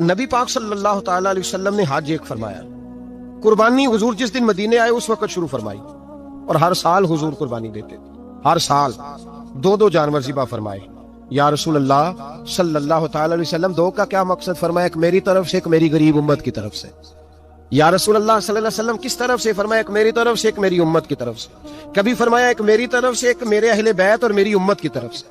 نبی پاک صلی اللہ تعالی علیہ وسلم نے حج ایک فرمایا، قربانی حضور جس دن مدینے آئے اس وقت شروع فرمائی، اور ہر سال حضور قربانی دیتے تھے، ہر سال دو جانور ذبح فرمائے۔ یا رسول اللہ صلی اللہ تعالی علیہ وسلم، دو کا کیا مقصد فرمایا؟ ایک میری طرف سے، ایک میری غریب امت کی طرف سے۔ یا رسول اللہ صلی اللہ علیہ وسلم کس طرف سے فرمایا؟ ایک میری طرف سے، ایک میری امت کی طرف سے۔ کبھی فرمایا ایک میری طرف سے، ایک میرے اہل بیت اور میری امت کی طرف سے۔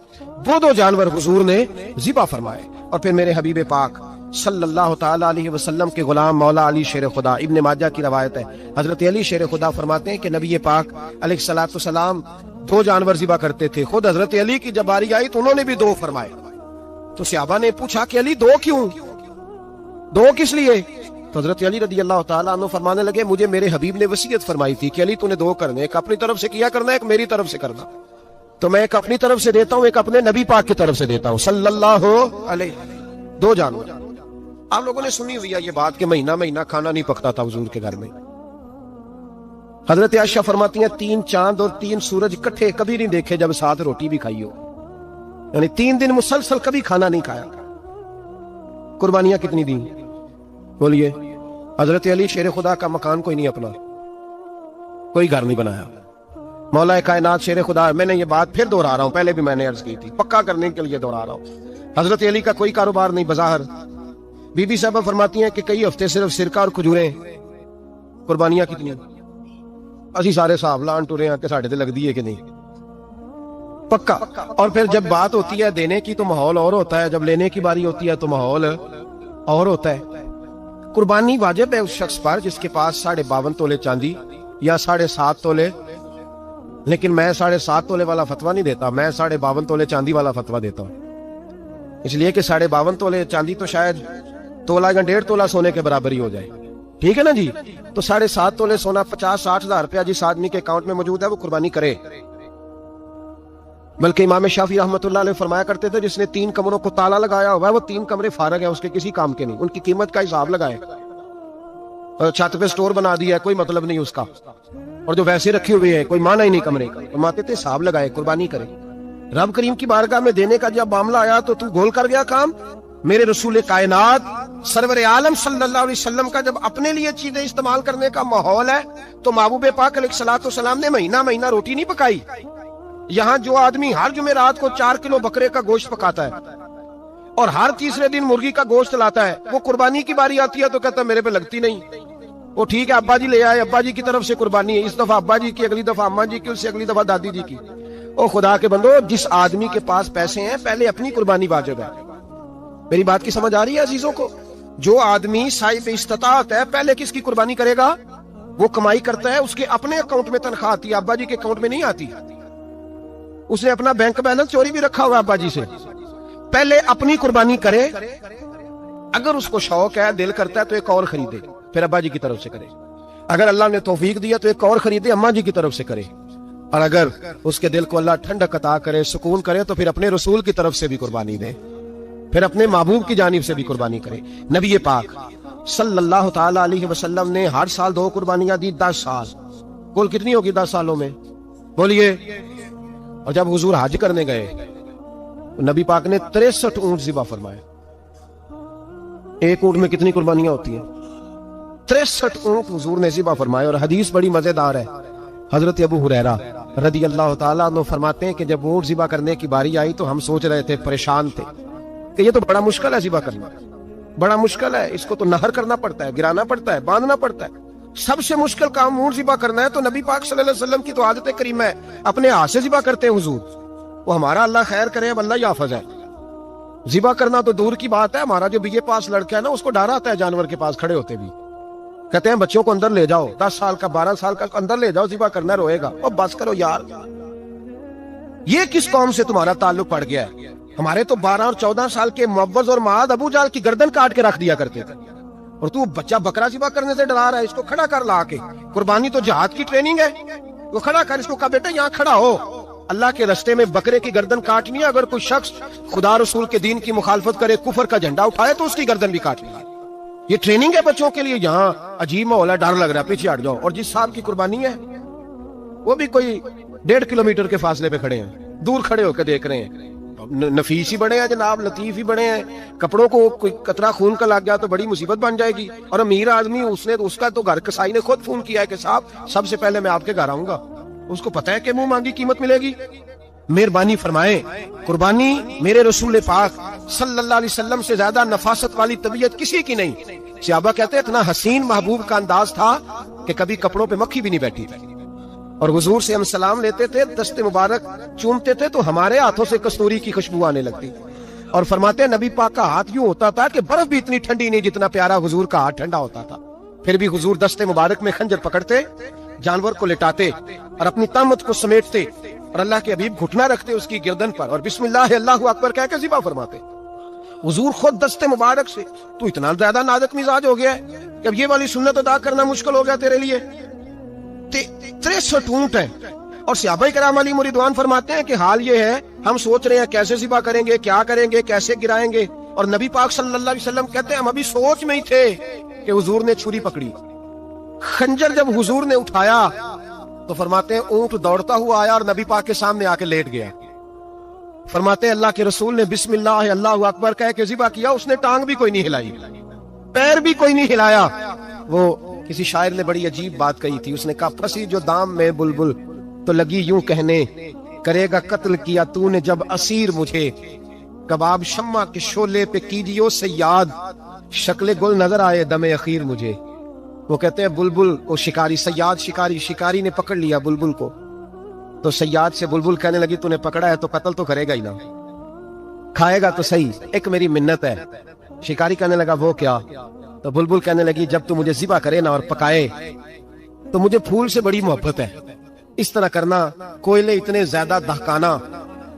دو جانور حضور نے ذبح فرمائے، اور پھر میرے حبیب پاک صلی اللہ تعالی علیہ وسلم کے غلام مولا علی شیر خدا، ابن ماجہ کی روایت ہے، حضرت علی شیر خدا فرماتے ہیں کہ نبی پاک علیہ الصلوۃ والسلام دو جانور ذبح کرتے تھے۔ خود حضرت علی کی جب باری آئی تو انہوں نے بھی دو فرمائے۔ تو صحابہ نے پوچھا کہ علی دو کیوں؟ دو کس لیے؟ تو حضرت علی رضی اللہ تعالیٰ عنہ فرمانے لگے مجھے میرے حبیب نے وصیت فرمائی تھی کہ علی تو نے دو کرنے، ایک اپنی طرف سے کیا کرنا، ایک میری طرف سے کرنا۔ تو میں ایک اپنی طرف سے دیتا ہوں، ایک اپنے نبی پاک کی طرف سے دیتا ہوں صلی اللہ علیہ۔ دو جانور۔ آپ لوگوں نے سنی ہوئی ہے یہ بات کہ مہینہ کھانا نہیں پکتا تھا حضور کے گھر میں۔ حضرت عائشہ فرماتی ہیں 3 چاند اور 3 سورج اکٹھے کبھی نہیں دیکھے جب ساتھ روٹی بھی کھائی ہو، یعنی 3 دن مسلسل کبھی کھانا نہیں کھایا۔ قربانیاں کتنی دی بولیے؟ حضرت علی شیر خدا کا مکان کوئی نہیں اپنا، کوئی گھر نہیں بنایا۔ مولا کائنات شیر خدا، میں نے یہ بات پھر دہرا رہا ہوں، پہلے بھی میں نے عرض کی تھی، پکا کرنے کے لیے دہرا رہا ہوں۔ حضرت علی کا کوئی کاروبار نہیں بظاہر۔ بی بی صاحبہ فرماتی ہیں کہ کئی ہفتے صرف سرکہ اور کھجوریں۔ قربانیاں کتنی؟ اسی سارے صاحب لان ٹورے ہیں کہ ساڑھے تے لگ دی ہے کہ نہیں، پکا۔ اور پھر جب بات ہوتی ہے دینے کی تو ماحول اور ہوتا ہے، جب لینے کی باری ہوتی ہے تو ماحول اور ہوتا ہے۔ قربانی واجب ہے اس شخص پر جس کے پاس 52.5 تولے چاندی یا 7.5 تولے، لیکن میں 7.5 تولے والا فتویٰ نہیں دیتا، میں 52.5 تولے چاندی والا فتویٰ دیتا ہوں، اس لیے کہ 52.5 تولے چاندی تو شاید تولہ یا 1.5 تولہ سونے کے برابر ہی ہو جائے، ٹھیک ہے نا جی؟ تو 7.5 تولے سونا 50-60 ہزار روپیہ جس آدمی کے اکاؤنٹ میں موجود ہے وہ قربانی کرے۔ بلکہ امام شافعی رحمۃ اللہ علیہ فرمایا کرتے تھے جس نے 3 کمروں کو تالا لگایا ہوا ہے وہ 3 کمرے فارغ ہیں، اس کے کسی کام کے نہیں، ان کی قیمت کا حساب لگائے۔ چھت پہ سٹور بنا دیا ہے، کوئی مطلب نہیں اس کا، اور جو ویسے رکھے ہوئے ہیں کوئی معنی ہی نہیں کمرے کا، فرماتے تھے حساب لگائے، قربانی کرے۔ رب کریم کی بارگاہ میں دینے کا جب معاملہ آیا تو گول کر گیا کام۔ میرے رسول کائنات سرور عالم صلی اللہ علیہ وسلم کا جب اپنے لیے چیزیں استعمال کرنے کا ماحول ہے تو محبوب پاک علیہ الصلوۃ والسلام نے مہینہ روٹی نہیں پکائی۔ یہاں جو آدمی ہر جمعرات کو 4 کلو بکرے کا گوشت پکاتا ہے اور ہر تیسرے دن مرغی کا گوشت لاتا ہے، وہ قربانی کی باری آتی ہے تو کہتا ہے میرے پہ لگتی نہیں۔ وہ ٹھیک ہے ابا جی لے آئے، ابا جی کی طرف سے قربانی ہے، اس دفعہ ابا جی کی، اگلی دفعہ اماں جی کی، اس سے اگلی دفعہ دادی جی کی۔ او خدا کے بندو، جس آدمی کے پاس پیسے ہیں پہلے اپنی قربانی واجب ہے۔ میری بات کی سمجھ آ رہی ہے عزیزوں کو؟ جو آدمی صاحب استطاعت ہے پہلے کس کی قربانی کرے گا؟ وہ کمائی کرتا ہے، اس کے اپنے اکاؤنٹ میں تنخواہ آتی ہے، ابا جی کے اکاؤنٹ میں نہیں آتی۔ اس نے اپنا بینک بیلنس چوری بھی رکھا ہوا ابا جی سے۔ پہلے اپنی قربانی کرے، اگر اس کو شوق ہے، دل کرتا ہے تو ایک اور خریدے، پھر ابا جی کی طرف سے کرے۔ اگر اللہ نے توفیق دیا تو ایک اور خریدے، اماں جی کی طرف سے کرے۔ اور اگر اس کے دل کو اللہ ٹھنڈک عطا کرے، سکون کرے، تو پھر اپنے رسول کی طرف سے بھی قربانی دے، پھر اپنے محبوب کی جانب سے بھی قربانی کرے۔ نبی پاک صلی اللہ تعالی علیہ وسلم نے ہر سال 2 قربانیاں دی، 10 سال، کل کتنی ہوگی 10 سالوں میں بولیے؟ اور جب حضور حج کرنے گئے نبی پاک نے 63 اونٹ ذبح فرمائے۔ ایک اونٹ میں کتنی قربانیاں ہوتی ہیں؟ 63 اونٹ حضور نے ذبح فرمائے۔ اور حدیث بڑی مزیدار ہے، حضرت ابو ہریرہ رضی اللہ تعالیٰ عنہ فرماتے ہیں کہ جب اونٹ ذبح کرنے کی باری آئی تو ہم سوچ رہے تھے، پریشان تھے کہ یہ تو بڑا مشکل ہے ذبح کرنا، بڑا مشکل ہے، اس کو تو نہر کرنا پڑتا ہے، گرانا پڑتا ہے، باندھنا پڑتا ہے، سب سے مشکل کام اونٹ ذبح کرنا ہے۔ تو نبی پاک صلی اللہ علیہ وسلم کی تو عادت کریمہ ہے، اپنے ہاتھ سے ذبح کرتے ہیں حضور۔ وہ ہمارا اللہ خیر کرے، اب اللہ یافظ ہے، ذبح کرنا تو دور کی بات ہے۔ ہمارا جو BA پاس لڑکا ہے نا، اس کو ڈر آتا ہے جانور کے پاس کھڑے ہوتے بھی، کہتے ہیں بچوں کو اندر لے جاؤ، 10 سال کا 12 سال کا اندر لے جاؤ، ذبح کرنا روئے گا۔ اور بس کرو یار، یہ کس قوم سے تمہارا تعلق پڑ گیا ہے؟ ہمارے تو 12 اور 14 سال کے معوذ اور معاذ ابو جہل کی گردن کاٹ کے رکھ دیا کرتے تھے، اور تو بچہ بکرا ذبح کرنے سے ڈرا رہا ہے، اس کو کھڑا کر لا کے۔ قربانی تو جہاد کی ٹریننگ ہے، وہ کھڑا کر، اس کو کہا بیٹا یہاں کھڑا ہو، اللہ کے رستے میں بکرے کی گردن کاٹنی ہے۔ اگر کوئی شخص خدا رسول کے دین کی مخالفت کرے، کفر کا جھنڈا اٹھائے، تو اس کی گردن بھی کاٹنی ہے۔ یہ ٹریننگ ہے بچوں کے لیے۔ یہاں عجیب ماحول ہے، ڈر لگ رہا ہے، پیچھے ہٹ جاؤ۔ اور جس صاحب کی قربانی ہے وہ بھی کوئی 1.5 کلومیٹر کے فاصلے پہ کھڑے ہیں، دور کھڑے ہو کے دیکھ رہے ہیں، نفیس ہی بڑے ہیں جناب، لطیف ہی بڑے ہیں، کپڑوں کو کوئی قطرہ خون کا لگ گیا تو بڑی مصیبت بن جائے گی. اور امیر آدمی اس کا تو گھر کسائی نے خود فون کیا ہے کہ صاحب سب سے پہلے میں آپ کے گھر آؤں گا. اس کو پتہ ہے کہ منہ مانگی قیمت ملے گی. مہربانی فرمائیں، قربانی میرے رسول پاک صلی اللہ علیہ وسلم سے زیادہ نفاست والی طبیعت کسی کی نہیں. صحابہ کہتے ہیں اتنا حسین محبوب کا انداز تھا کہ کبھی کپڑوں پہ مکھی بھی نہیں بیٹھی. اور حضور سے ہم سلام لیتے تھے، دست مبارک چومتے تھے تو ہمارے ہاتھوں سے کستوری کی خوشبو آنے لگتی. اور فرماتے ہیں نبی پاک کا ہاتھ یوں ہوتا تھا کہ برف بھی اتنی ٹھنڈی نہیں جتنا پیارا حضور کا ہاتھ ٹھنڈا ہوتا تھا. پھر بھی حضور دست مبارک میں خنجر پکڑتے، جانور کو لٹاتے اور اپنی طامت کو سمیٹتے اور اللہ کے حبیب گھٹنا رکھتے اس کی گردن پر اور بسم اللہ اللہ اکبر کہہ کے ذبح فرماتے. حضور خود دست مبارک سے تو اتنا زیادہ نازک مزاج ہو گیا ہے کہ اب یہ والی سنت ادا کرنا مشکل ہو گیا تیرے لیے. 63 اونٹ ہیں. اور صحابہ کرام علیہم رضوان فرماتے ہیں کہ حال یہ ہے ہم سوچ رہے ہیں کیسے ذبح کریں گے، کیا کریں گے، کیسے گرائیں گے. اور نبی پاک صلی اللہ علیہ وسلم کہتے ہیں ہم ابھی سوچ میں ہی تھے کہ حضور نے چھری پکڑی. خنجر جب حضور نے اٹھایا تو فرماتے ہیں اونٹ دوڑتا ہوا آیا اور نبی پاک کے سامنے آ کے لیٹ گیا. فرماتے ہیں اللہ کے رسول نے بسم اللہ اللہ اکبر کہہ کے ذبح کیا. اس نے ٹانگ بھی کوئی نہیں ہلائی، پیر بھی کوئی نہیں ہلایا. وہ کسی شاعر نے بڑی عجیب بات کہی تھی. اس نے کہا پھنسی جو دام میں بلبل تو لگی یوں کہنے، کرے گا قتل کیا تو نے جب اسیر مجھے، کباب شمع کے شعلے پہ کیجیو سیاد، شکل گل نظر آئے دم اخیر مجھے. وہ کہتے ہیں بلبل کو شکاری، سیاد شکاری نے پکڑ لیا بلبل کو تو سیاد سے بلبل کہنے لگی تو نے پکڑا ہے تو قتل تو کرے گا ہی نا، کھائے گا تو صحیح، ایک میری منت ہے. شکاری کہنے لگا وہ کیا؟ تو بلبل کہنے لگی جب تو مجھے ذبح کرے نا اور پکائے تو مجھے پھول سے بڑی محبت ہے. اس طرح کرنا، کوئلے اتنے زیادہ دہکانا،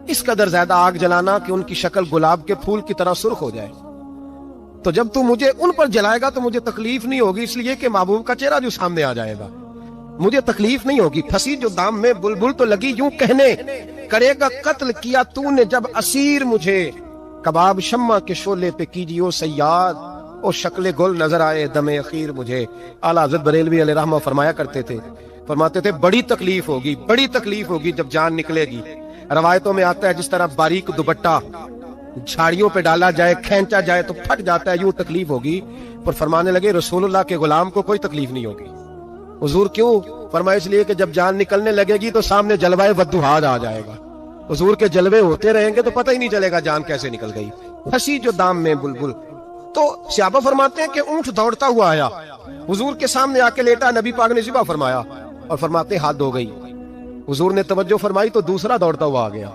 اس قدر زیادہ آگ جلانا کہ ان کی شکل گلاب کے پھول کی طرح سرخ ہو جائے. تو جب تو مجھے ان پر جلائے گا تو مجھے تکلیف نہیں ہوگی، اس لیے کہ محبوب کا چہرہ جو سامنے آ جائے گا مجھے تکلیف نہیں ہوگی. پھنسی جو دام میں بلبل تو لگی یوں کہنے، کرے گا قتل کیا تو نے جب اسیر مجھے، کباب شمع کے شعلے پہ کیجیو سیاد، اور شکل گل نظر آئے دم اخیر مجھے. اعلیٰ حضرت بریلوی علیہ رحمہ فرمایا کرتے تھے، فرماتے تھے بڑی تکلیف ہوگی جب جان نکلے گی. روایتوں میں آتا ہے جس طرح باریک دوپٹہ جھاڑیوں پہ ڈالا جائے، کھینچا جائے تو پھٹ جاتا ہے، یوں تکلیف ہوگی. پر فرمانے لگے رسول اللہ کے غلام کو کوئی تکلیف نہیں ہوگی. حضور کیوں؟ فرمایا اس لیے کہ جب جان نکلنے لگے گی تو سامنے جلوہ ودہاد آ جائے گا. حضور کے جلوے ہوتے رہیں گے تو پتہ ہی نہیں چلے گا جان کیسے نکل گئی. پھنسی جو دام میں بلبل. تو صحابہ فرماتے ہیں کہ اونٹ دوڑتا ہوا آیا، حضور کے سامنے آ کے لیٹا، نبی پاک نے ذبح فرمایا اور فرماتے حد ہو گئی. حضور نے توجہ فرمائی تو دوسرا دوڑتا ہوا آ گیا،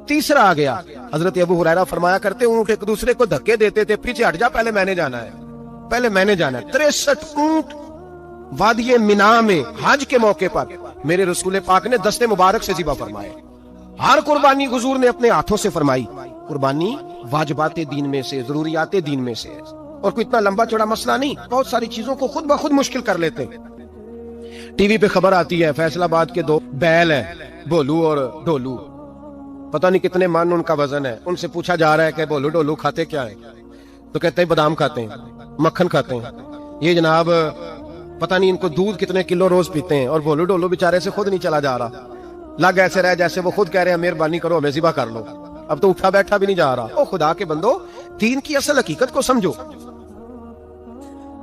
تیسرا آ گیا. حضرت ابو ہریرہ فرمایا کرتے اونٹ ایک دوسرے کو دھکے دیتے تھے، پیچھے ہٹ جا، پہلے میں نے جانا ہے. 63 اونٹ وادی منا میں حج کے موقع پر میرے رسول پاک نے دست مبارک سے ذبح فرمائے. ہر قربانی حضور نے اپنے ہاتھوں سے فرمائی. قربانی واجبات دین میں سے، ضروریات دین میں سے ہے، اور کوئی اتنا لمبا چوڑا مسئلہ نہیں. بہت ساری چیزوں کو خود بخود مشکل کر لیتے. ٹی وی پہ خبر آتی ہے فیصل آباد کے 2 بیل ہیں، بھولو اور ڈولو، پتہ نہیں کتنے من ان کا وزن ہے. ان سے پوچھا جا رہا ہے کہ بھولو ڈولو کھاتے کیا ہیں؟ تو کہتے ہیں بادام کھاتے ہیں، مکھن کھاتے ہیں. یہ جناب پتہ نہیں ان کو دودھ کتنے کلو روز پیتے ہیں، اور بھولو ڈولو بیچارے سے خود نہیں چلا جا رہا. لگ ایسے رہے جیسے وہ خود کہہ رہے ہیں مہربانی کرو ہمیں ذبح کر لو، اب تو اٹھا بیٹھا بھی نہیں جا رہا. او خدا کے بندو، دین کی اصل حقیقت کو سمجھو.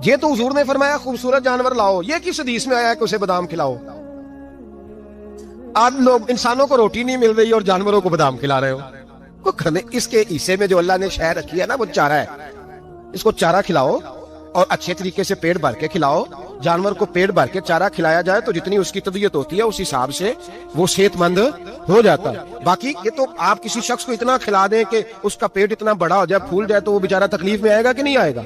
یہ تو حضور نے فرمایا خوبصورت جانور لاؤ، یہ کس حدیث میں آیا ہے کہ اسے بادام کھلاؤ؟ آج لوگ انسانوں کو روٹی نہیں مل رہی اور جانوروں کو بادام کھلا رہے ہو. اس کے حصے میں جو اللہ نے شے رکھی ہے نا وہ چارہ ہے، اس کو چارہ کھلاؤ اور اچھے طریقے سے پیٹ بھر کے کھلاؤ. جانور کو پیٹ بھر کے چارہ کھلایا جائے تو جتنی اس کی طبیعت ہوتی ہے اس حساب سے وہ صحت مند ہو جاتا ہے. باقی یہ تو آپ کسی شخص کو اتنا کھلا دیں کہ اس کا پیٹ اتنا بڑا ہو جائے، پھول جائے، تو وہ بیچارہ تکلیف میں آئے گا کہ نہیں آئے گا؟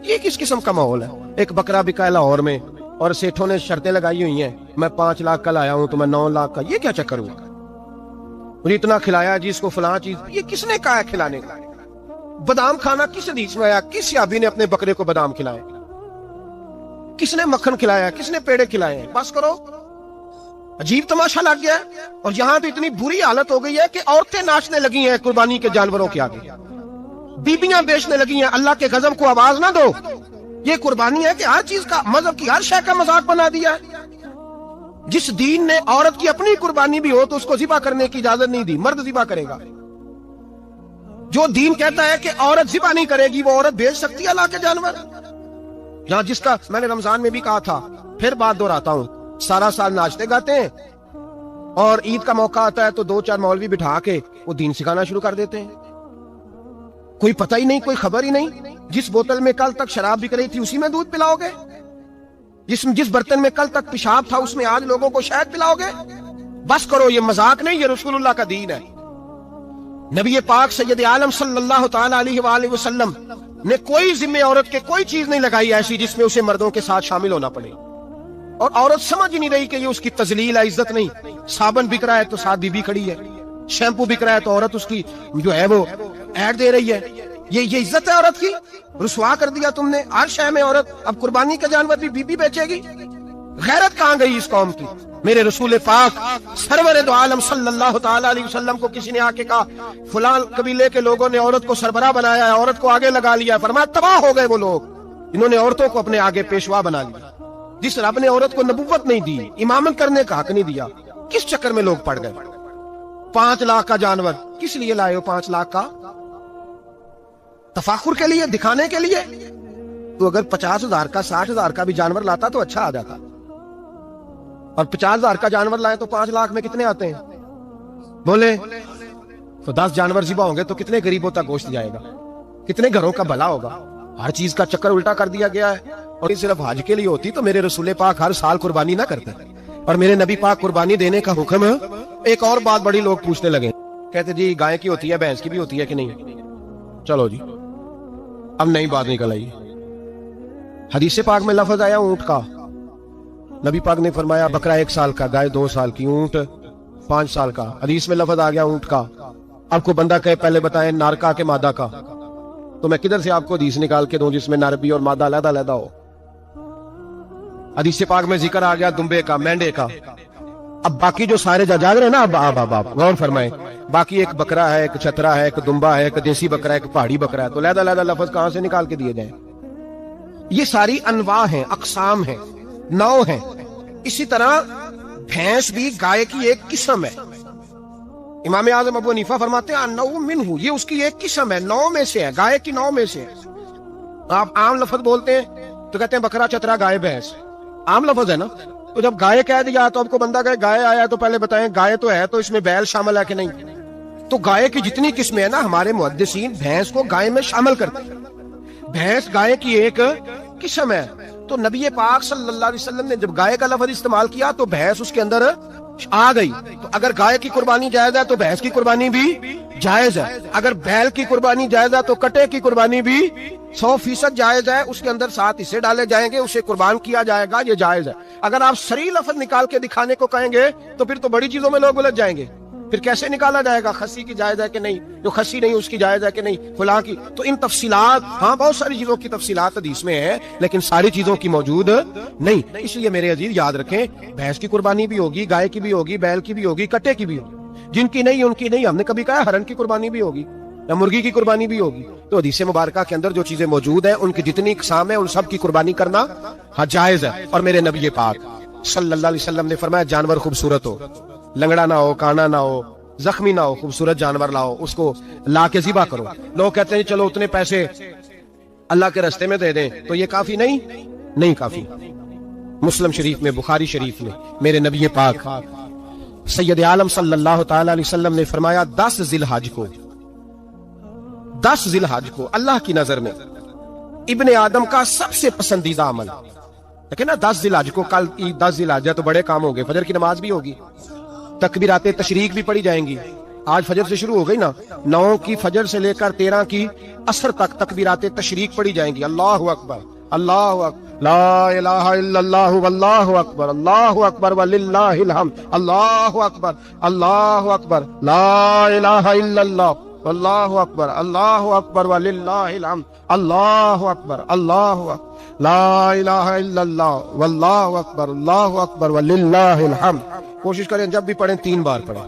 یہ کس قسم کا ماحول ہے؟ ایک بکرا بکا لاہور میں اور سیٹھوں نے شرطیں لگائی ہوئی ہیں، میں 5 لاکھ کا لایا ہوں تو میں 9 لاکھ کا. یہ کیا چکر ہوا؟ مجھے اتنا کھلایا جی اس کو فلاں چیز. یہ کس نے کہا ہے کھلانے کا؟ بادام کھانا کس حدیث میں آیا؟ کس صحابی نے اپنے بکرے کو بادام کھلائے؟ کس نے مکھن کھلایا؟ کس نے پیڑے کھلائے ہیں؟ بس کرو، عجیب تماشا لگ گیا. اور یہاں تو اتنی بری حالت ہو گئی ہے کہ عورتیں ناچنے لگی ہیں قربانی کے جانوروں کے آگے، بیبیاں بیچنے لگی ہیں. اللہ کے غضب کو آواز نہ دو. یہ قربانی ہے کہ ہر چیز کا، مذہب کی ہر شے کا مذاق بنا دیا ہے. جس دین نے عورت کی اپنی قربانی بھی ہو تو اس کو ذبح کرنے کی اجازت نہیں دی، مرد ذبح کرے گا. جو دین کہتا ہے کہ عورت ذبح نہیں کرے گی، وہ عورت بھیج سکتی ہے لا کے جانور؟ یہاں جس کا میں نے رمضان میں بھی کہا تھا، پھر بات دہراتا ہوں، سارا سال ناچتے گاتے ہیں اور عید کا موقع آتا ہے تو 2-4 مولوی بٹھا کے وہ دین سکھانا شروع کر دیتے ہیں۔ کوئی پتہ ہی نہیں، کوئی خبر ہی نہیں۔ جس بوتل میں کل تک شراب بک رہی تھی اسی میں دودھ پلاؤ گے؟ جس برتن میں کل تک پیشاب تھا اس میں آج لوگوں کو شہد پلاؤ گے؟ بس کرو، یہ مذاق نہیں، یہ رسول اللہ کا دین ہے۔ نبی پاک سید عالم صلی اللہ تعالی علیہ وآلہ وسلم نے کوئی ذمہ عورت کے کوئی چیز نہیں لگائی ایسی جس میں اسے مردوں کے ساتھ شامل ہونا پڑے، اور عورت سمجھ ہی نہیں رہی کہ یہ اس کی تذلیل ہے، عزت نہیں۔ صابن بک رہا ہے تو ساتھ بی بی کھڑی ہے، شیمپو بک رہا ہے تو عورت اس کی جو ہے وہ ایڈ دے رہی ہے۔ یہ عزت ہے عورت کی؟ رسوا کر دیا تم نے ہر شے میں عورت۔ اب قربانی کا جانور بھی بی بی بیچے گی؟ غیرت کہاں گئی اس قوم کی؟ میرے رسول پاک سرور دو عالم صلی اللہ تعالی علیہ وسلم کو کسی نے آ کے کہا فلاں قبیلے کے لوگوں نے عورت کو سربراہ بنایا ہے، عورت کو آگے لگا لیا ہے، فرمایا تباہ ہو گئے وہ لوگ، انہوں نے عورتوں کو اپنے آگے پیشوا بنا لیا۔ جس رب نے عورت کو نبوت نہیں دی، امامت کرنے کا حق نہیں دیا، کس چکر میں لوگ پڑ گئے؟ 5 لاکھ کا جانور کس لیے لائے ہو؟ 5 لاکھ کا تفاخر کے لیے، دکھانے کے لیے؟ تو اگر 50,000 کا 60,000 کا بھی جانور لاتا تو اچھا آ جاتا، اور 50,000 کا جانور لائے تو 5 لاکھ میں کتنے آتے ہیں بولے؟ تو 10 جانور ذبح ہوں گے تو کتنے غریبوں تک گوشت جائے گا، کتنے گھروں کا بھلا ہوگا؟ ہر چیز کا چکر الٹا کر دیا گیا ہے۔ اور یہ صرف حج کے لیے ہوتی تو میرے رسول پاک ہر سال قربانی نہ کرتے، اور میرے نبی پاک قربانی دینے کا حکم ہے۔ ایک اور بات بڑی لوگ پوچھنے لگے، کہتے جی گائے کی ہوتی ہے، بھینس کی بھی ہوتی ہے کہ نہیں؟ چلو جی اب نئی بات نکل آئی۔ حدیث پاک میں لفظ آیا اونٹ کا، نبی پاک نے فرمایا بکرا 1 سال کا، گائے 2 سال کی، اونٹ 5 سال کا۔ حدیث میں لفظ آ گیا اونٹ کا۔ آپ کو بندہ کہے پہلے بتائیں نر کا کہ مادہ کا، تو میں کدھر سے آپ کو حدیث نکال کے دوں جس میں نر بھی اور مادہ علیحدہ علیحدہ ہو؟ حدیث پاک میں ذکر آ گیا دمبے کا، مینڈے کا۔ اب باقی جو سارے جاگ رہے ہیں نا، اب غور فرمائیں، باقی ایک بکرا ہے، ایک چھترا ہے، ایک دمبا ہے، ایک دیسی بکرا ہے، ایک پہاڑی بکرا ہے، تو علیحدہ علیحدہ لفظ کہاں سے نکال کے دیے جائیں؟ یہ ساری انواع ہیں، اقسام ہیں، نوع ہیں۔ اسی طرح بھینس بھی گائے کی ایک قسم ہے۔ امام اعظم ابو حنیفہ فرماتے ہیں النوع منہ، یہ اس کی ایک قسم ہے، نوع میں سے ہے، گائے کی نوع میں سے ہے۔ آپ عام لفظ بولتے ہیں تو کہتے ہیں بکرا، چترا، گائے، بھینس، عام لفظ ہے نا۔ تو جب گائے کہہ دیا تو آپ کو بندہ کہے گائے آیا تو پہلے بتائیں گائے تو ہے تو اس میں بیل شامل ہے کہ نہیں؟ تو گائے کی جتنی قسمیں ہیں نا، ہمارے محدثین بھینس کو گائے میں شامل کرتے ہیں، بھینس گائے کی ایک قسم ہے۔ تو نبی پاک صلی اللہ علیہ وسلم نے جب گائے کا لفظ استعمال کیا تو بھینس اس کے اندر آ گئی۔ تو اگر گائے کی قربانی جائز ہے تو بھینس کی قربانی بھی جائز ہے، اگر بیل کی قربانی جائز ہے تو کٹے کی قربانی بھی 100% جائز ہے، اس کے اندر 7 حصے ڈالے جائیں گے، اسے قربان کیا جائے گا، یہ جائز ہے۔ اگر آپ صریح لفظ نکال کے دکھانے کو کہیں گے تو پھر تو بڑی چیزوں میں لوگ الجھ جائیں گے۔ پھر کیسے نکالا جائے گا خسی کی جائز ہے کہ نہیں، جو خسی نہیں اس کی جائز ہے کہ نہیں، فلاں کی؟ تو ان تفصیلات، ہاں بہت ساری چیزوں کی تفصیلات حدیث میں ہے لیکن ساری چیزوں کی موجود نہیں۔ اس لیے میرے عزیز یاد رکھیں، بھینس کی قربانی بھی ہوگی، گائے کی بھی ہوگی، بیل کی بھی ہوگی، کٹے کی بھی ہوگی، جن کی نہیں ان کی نہیں۔ ہم نے کبھی کہا ہرن کی قربانی بھی ہوگی یا مرغی کی قربانی بھی ہوگی؟ تو حدیث مبارکہ کے اندر جو چیزیں موجود ہیں ان کی جتنی اقسام ہیں ان سب کی قربانی کرنا ہاں جائز ہے۔ اور میرے نبی پاک صلی اللہ علیہ وسلم نے فرمایا جانور خوبصورت ہو، لنگڑا نہ ہو، کانا نہ ہو، زخمی نہ ہو، خوبصورت جانور لاؤ، اس کو لا کے ذبح کرو۔ لوگ کہتے ہیں چلو اتنے پیسے اللہ کے راستے میں دے دیں، تو یہ کافی نہیں کافی۔ مسلم شریف میں، بخاری شریف میں میرے نبی پاک سید عالم صلی اللہ تعالی علیہ وسلم نے فرمایا 10 ذی الحج کو اللہ کی نظر میں ابن آدم کا سب سے پسندیدہ عمل، لیکن نا 10 ذی الحج کو، کل 10 ذی الحج ہے تو بڑے کام ہوں گے، فجر کی نماز بھی ہوگی، تکبیرات تشریق بھی پڑھی جائیں گی۔ آج فجر سے شروع ہو گئی نا، 9 کی فجر سے لے کر 13 کی عصر تک تکبیرات تشریق پڑھی جائیں گی۔ اللہ اکبر، اللہ اکبر، لا الہ الا اللہ واللہ اکبر، اللہ اکبر وللہ الحمد، اللہ اکبر، اللہ اکبر، لا الہ الا اللہ واللہ اکبر، اللہ اکبر وللہ الحمد، اللہ اکبر، اللہ اکبر، لا الہ الا اللہ واللہ اکبر، اللہ اکبر وللہ الحمد۔ کوشش کریں جب بھی پڑھیں 3 بار پڑھیں۔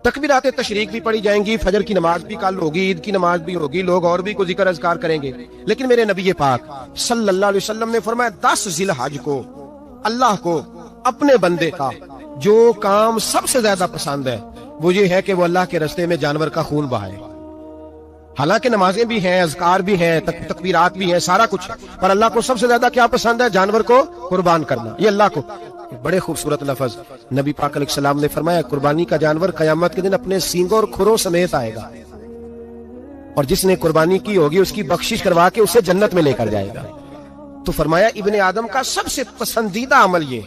تکبیرات تشریق بھی پڑھی جائیں گی، فجر کی نماز بھی کل ہوگی، عید کی نماز بھی ہوگی، لوگ اور بھی کو ذکر اذکار کریں گے۔ لیکن میرے نبی پاک صلی اللہ علیہ وسلم نے فرمایا 10 ذی الحج کو اللہ کو اپنے بندے کا جو کام سب سے زیادہ پسند ہے وہ یہ ہے کہ وہ اللہ کے راستے میں جانور کا خون بہائے۔ حالانکہ نمازیں بھی ہیں، اذکار بھی ہیں، تکبیرات بھی ہیں، سارا کچھ ہے، پر اللہ کو سب سے زیادہ کیا پسند ہے؟ جانور کو قربان کرنا. یہ اللہ کو بڑے خوبصورت لفظ نبی پاک علیہ السلام نے فرمایا، قربانی کا جانور قیامت کے دن اپنے سینگوں اور کھروں سمیت آئے گا، اور جس نے قربانی کی ہوگی اس کی بخشش کروا کے اسے جنت میں لے کر جائے گا. تو فرمایا ابن آدم کا سب سے پسندیدہ عمل یہ،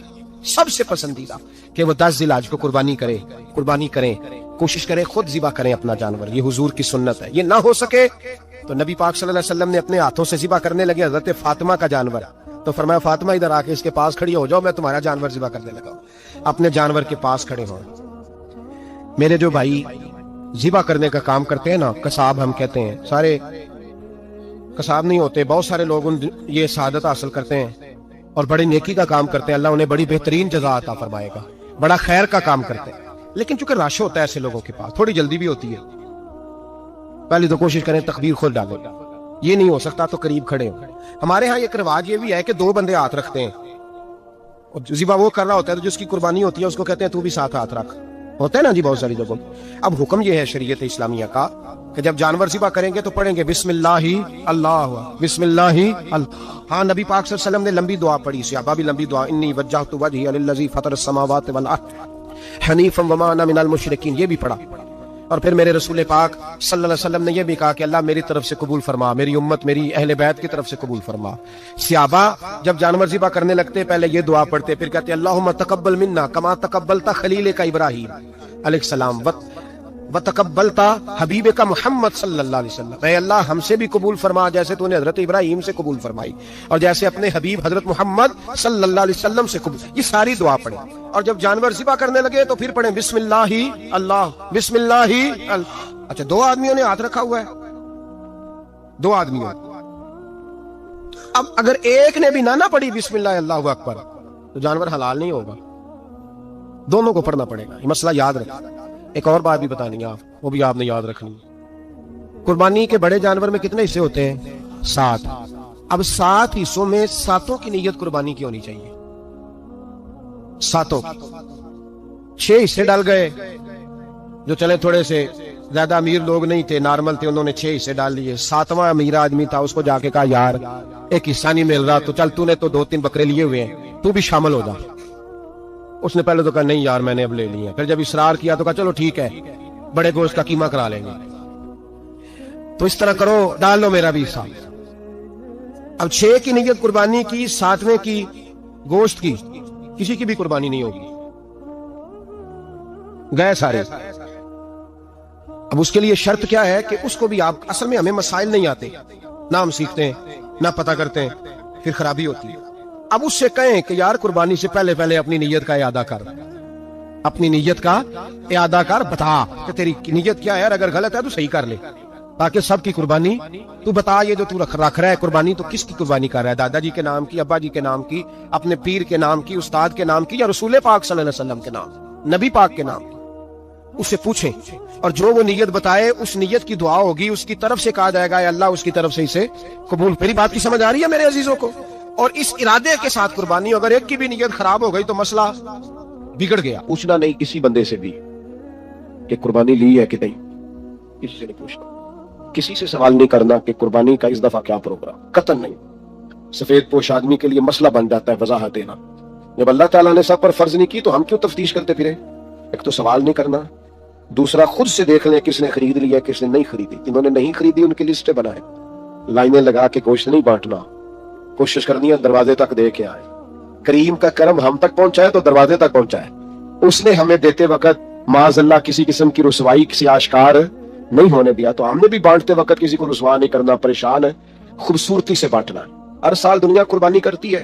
سب سے پسندیدہ، کہ وہ 10 ذی الحج کو قربانی کریں، کوشش کریں خود ذبح کریں اپنا جانور. یہ حضور کی سنت ہے. یہ نہ ہو سکے تو نبی پاک صلی اللہ علیہ وسلم نے اپنے ہاتھوں سے ذبح کرنے لگے حضرت فاطمہ کا جانور. تو فرمایا فاطمہ ادھر آ کے اس کے پاس کھڑی ہو جاؤ، میں تمہارا جانور ذبح کرنے لگا. اپنے جانور کے پاس کھڑے ہوں. میرے جو بھائی ذبح کرنے کا کام کرتے ہیں نا، قصاب ہم کہتے ہیں، سارے قصاب نہیں ہوتے، بہت سارے لوگ یہ سعادت حاصل کرتے ہیں اور بڑی نیکی کا کام کرتے ہیں، اللہ انہیں بڑی بہترین جزا عطا فرمائے گا، بڑا خیر کا کام کرتے ہیں. لیکن چونکہ رش ہوتا ہے ایسے لوگوں کے پاس، تھوڑی جلدی بھی ہوتی ہے، پہلے تو کوشش کریں تکبیر خود ڈالیں. یہ نہیں ہو سکتا تو قریب کھڑے ہوں. ہمارے ہاں ایک رواج یہ بھی ہے کہ 2 بندے ہاتھ رکھتے ہیں، اور ذبح وہ کر رہا ہوتا ہے تو جس کی قربانی ہوتی ہے اس کو کہتے ہیں تو بھی ساتھ ہاتھ رکھ. ہوتا ہے نا جی بہت ساری جگہوں. اب حکم یہ ہے شریعت اسلامیہ کا کہ جب جانور ذبح کریں گے تو پڑھیں گے بسم اللہ اللہ، بسم اللہ اللہ. ہاں نبی پاک صلی اللہ علیہ وسلم نے لمبی دعا پڑھی، صحابہ بھی لمبی دعا، انی وجہت وجہی للذی فطر السماوات والارض حنیفا وما انا من المشرکین، یہ بھی پڑھا. اور پھر میرے رسول پاک صلی اللہ علیہ وسلم نے یہ بھی کہا کہ اللہ میری طرف سے قبول فرما، میری امت، میری اہل بیت کی طرف سے قبول فرما. صحابہ جب جانور ذبح کرنے لگتے پہلے یہ دعا پڑھتے، پھر کہتے اللہم تقبل منا کما تقبلت خلیلک ابراہیم علیہ السلام وتقبلت حبیبک محمد صلی اللہ علیہ وسلم، اے اللہ ہم سے بھی قبول فرما جیسے تو نے حضرت ابراہیم سے قبول فرمائی، اور جیسے اپنے حبیب حضرت محمد صلی اللہ علیہ وسلم سے قبول. یہ ساری دعا پڑھیں. اور جب جانور ذبح کرنے لگے تو پھر پڑھیں بسم اللہ اللہ، بسم اللہ اللہ. اچھا 2 آدمیوں نے ہاتھ رکھا ہوا ہے، 2 آدمیوں. اب اگر ایک نے بھی نہ پڑھی بسم اللہ اللہ اکبر تو جانور حلال نہیں ہوگا، دونوں کو پڑھنا پڑے گا. یہ مسئلہ یاد رکھیں. ایک اور بات بھی بتانی ہے آپ، وہ بھی آپ نے یاد رکھنی ہے. قربانی کے بڑے جانور میں کتنے حصے ہوتے ہیں؟ 7. اب 7 حصوں میں 7 کی نیت قربانی کی ہونی چاہیے. 7 6 حصے ڈال گئے، جو چلے تھوڑے سے زیادہ امیر لوگ نہیں تھے، نارمل تھے، انہوں نے 6 حصے ڈال لیے. 7واں امیر آدمی تھا، اس کو جا کے کہا یار ایک حصہ نہیں مل رہا، تو چل تو نے تو 2-3 بکرے لیے ہوئے ہیں، تو بھی شامل ہو جا. اس نے پہلے تو کہا نہیں یار میں نے اب لے لی ہیں. پھر جب اصرار کیا تو کہا چلو ٹھیک ہے بڑے گوشت کا قیمہ کرا لیں گے. تو اس طرح کرو، ڈال لو میرا بھی حصہ. اب 6 کی نیت قربانی کی، 7ویں کی گوشت کی، کسی کی بھی قربانی نہیں ہوگی، گئے سارے. اب اس کے لیے شرط کیا ہے کہ اس کو بھی آپ، اصل میں ہمیں مسائل نہیں آتے، نہ ہم سیکھتے ہیں نہ پتہ کرتے ہیں، پھر خرابی ہوتی ہے. اب اس سے کہیں کہ یار قربانی سے پہلے اپنی نیت کا اعادہ کر، اپنی نیت کا اعادہ کر، بتا کہ تیری نیت کیا ہے، اگر غلط ہے تو صحیح کر لے، تاکہ سب کی قربانی تو بتا. یہ جو تو رکھ رہا ہے قربانی، تو کس کی قربانی کر رہا ہے؟ دادا جی کے نام کی، ابا جی کے نام کی، اپنے پیر کے نام کی، استاد کے نام کی، یا رسول پاک صلی اللہ علیہ وسلم کے نام، نبی پاک کے نام کی؟ اس سے پوچھیں، اور جو وہ نیت بتائے اس نیت کی دعا ہوگی، اس کی طرف سے کہا جائے گا اللہ اس کی طرف سے اسے قبول. میری بات کی سمجھ آ رہی ہے میرے عزیزوں کو؟ اور اس ارادے کے ساتھ قربانی، اگر ایک کی بھی نیت خراب ہو گئی تو مسئلہ بگڑ گیا. پوچھنا نہیں کسی بندے سے بھی کہ قربانی لی ہے کہ نہیں، کسی سے نہیں پوچھنا، کسی سے سوال نہیں کرنا کہ قربانی کا اس دفعہ کیا پروگرام، قطعاً نہیں. سفید پوش آدمی کے لیے مسئلہ بن جاتا ہے وضاحت دینا. جب اللہ تعالیٰ نے سب پر فرض نہیں کی تو ہم کیوں تفتیش کرتے پھرے؟ ایک تو سوال نہیں کرنا، دوسرا خود سے دیکھ لیں کس نے خرید لیا کس نے نہیں خریدی. جنہوں نے نہیں خریدی ان کی لسٹیں بنائیں، لائنیں لگا کے گوشت نہیں بانٹنا، کوشش کرنی ہے دروازے تک دے کے آئے. کریم کا کرم ہم تک پہنچائے تو دروازے تک پہنچائے. اس نے ہمیں دیتے وقت معاذ اللہ کسی قسم کی رسوائی کسی آشکار نہیں ہونے دیا، تو ہم نے بھی بانٹتے وقت کسی کو رسوا نہیں کرنا، پریشان ہے، خوبصورتی سے بانٹنا. ہر سال دنیا قربانی کرتی ہے.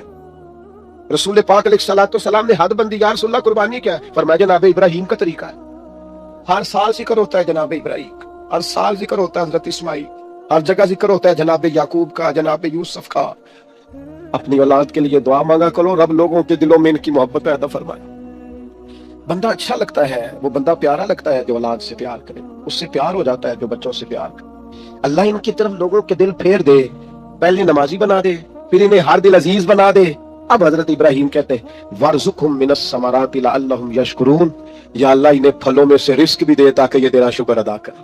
رسول پاک علیہ السلام نے حد بندی، یا رسول اللہ قربانی کیا ہے؟ فرمایا جناب ابراہیم کا طریقہ ہے. ہر سال ذکر ہوتا ہے جناب ابراہیم، ہر سال ذکر ہوتا ہے حضرت اسماعیل، ہر جگہ ذکر ہوتا ہے جناب یعقوب کا، جناب یوسف کا. اپنی اولاد کے لیے دعا مانگا کرو، رب لوگوں کے دلوں میں ان کی محبت پیدا فرمائے. بندہ اچھا لگتا ہے، وہ بندہ پیارا لگتا ہے جو اولاد سے پیار کرے، اس سے پیار ہو جاتا ہے جو بچوں سے پیار کرے. اللہ ان کی طرف لوگوں کے دل پھیر دے، پہلے نمازی بنا دے، پھر انہیں ہر دل عزیز بنا دے. اب حضرت ابراہیم کہتے ہیں وَارْزُقْهُم مِّنَ الثَّمَرَاتِ لَعَلَّهُمْ يَشْكُرُونَ، یا اللہ انہیں پھلوں میں سے رزق بھی دے تاکہ یہ تیرا شکر ادا کریں.